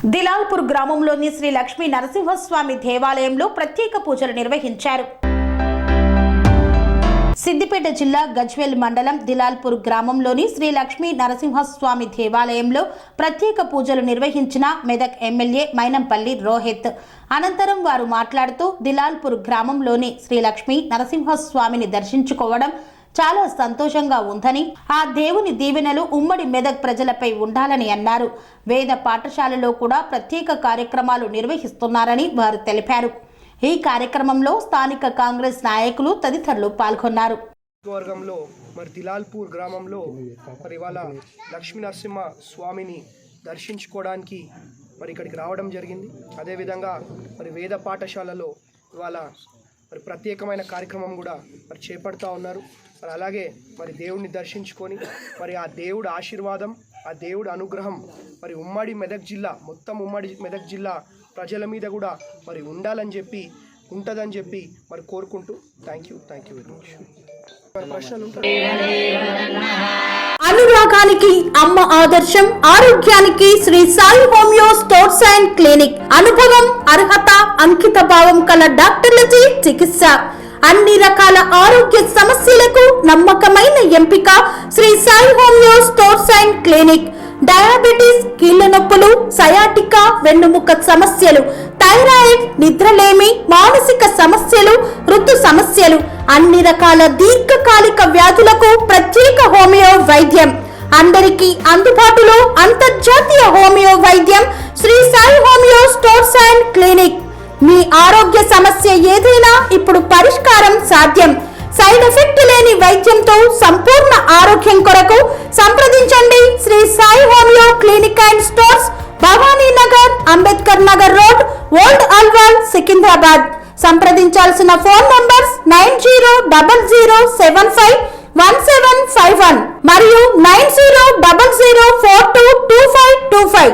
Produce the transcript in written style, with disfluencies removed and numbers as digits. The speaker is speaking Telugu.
దిలాల్పూర్ గ్రామంలోని శ్రీ లక్ష్మీ నరసింహస్వామి దేవాలయంలో ప్రత్యేక పూజలు నిర్వహించారు. సిద్దిపేట జిల్లా గజ్వేల్ మండలం దిలాల్పూర్ గ్రామంలోని శ్రీ లక్ష్మీ నరసింహస్వామి దేవాలయంలో ప్రత్యేక పూజలు నిర్వహించిన మెదక్ ఎమ్మెల్యే మైనంపల్లి రోహిత్. అనంతరం వారు మాట్లాడుతూ దిలాల్పూర్ గ్రామంలోని శ్రీ లక్ష్మీ నరసింహస్వామిని దర్శించుకోవడం చాలా సంతోషంగా ఉందని, ఆ దేవుని దీవెనలు ఉమ్మడి మెదక్ ప్రజలపై ఉండాలని అన్నారు. వేద పాఠశాలలో కూడా ప్రత్యేక కార్యక్రమాలు నిర్వహిస్తున్నారని వారు తెలిపారు. ఈ కార్యక్రమంలో స్థానిక కాంగ్రెస్ నాయకులు తదితరులు పాల్గొన్నారు. వర్గంలో మరి దిలాల్పూర్ గ్రామంలో మరి ఇవాళ లక్ష్మీ నరసింహ స్వామిని దర్శించుకోవడానికి మరి ఇక్కడికి రావడం జరిగింది. అదేవిధంగా మరి వేద పాఠశాలలో ఇవాళ మరి ప్రత్యేకమైన కార్యక్రమం కూడా మరి చేపడతా ఉన్నారు. మరి అలాగే మరి దేవుడిని దర్శించుకొని మరి ఆ దేవుడి ఆశీర్వాదం, ఆ దేవుడి అనుగ్రహం మరి ఉమ్మడి మెదక్ జిల్లా మొత్తం ఉమ్మడి మెదక్ జిల్లా ప్రజల మీద కూడా మరి ఉండాలని చెప్పి ఉంటుందని చెప్పి మరి కోరుకుంటూ థ్యాంక్ యూ వెరీ మచ్. ప్రశ్నలు ఉంటాయి. అనురాగానికి అమ్మ ఆదర్శం, ఆరోగ్యానికి Shri Sai homeo stores and clinic. అనుభవం, అర్హత, అంకిత భావం కల డాక్టర్లచే చికిత్స. అన్ని రకాల ఆరోగ్య సమస్యలకు నమ్మకమైన ఎంపిక Shri Sai homeo stores and clinic. Diabetes, కీళ్ల నొప్పులు, సయాటికా, వెన్నుముక సమస్యలు, థైరాయిడ్, నిద్రలేమి, మానసిక సమస్యలు, ఋతు సమస్యలు, అన్ని రకాల దీర్ఘకాలిక వ్యాధులకు ప్రత్యేక హోమియో వైద్యం. అందరికీ అందుబాటులో అంతర్జాతీయ హోమియో వైద్యం Shri Sai homeo stores and clinic. మీ ఆరోగ్య సమస్య ఏదైనా ఇప్పుడు పరిష్కారం సాధ్యం. సైడ్ ఎఫెక్ట్ లేని వైద్యంతో సంపూర్ణ ఆరోగ్యం కొరకు సంప్రదించండి Shri Sai homeo clinic and stores, Bhavani Nagar, Ambedkar Nagar road, old Alwal, Secunderabad. సంప్రదించాల్సిన ఫోన్ నంబర్స్ 9000751751 మరియు 9000422525.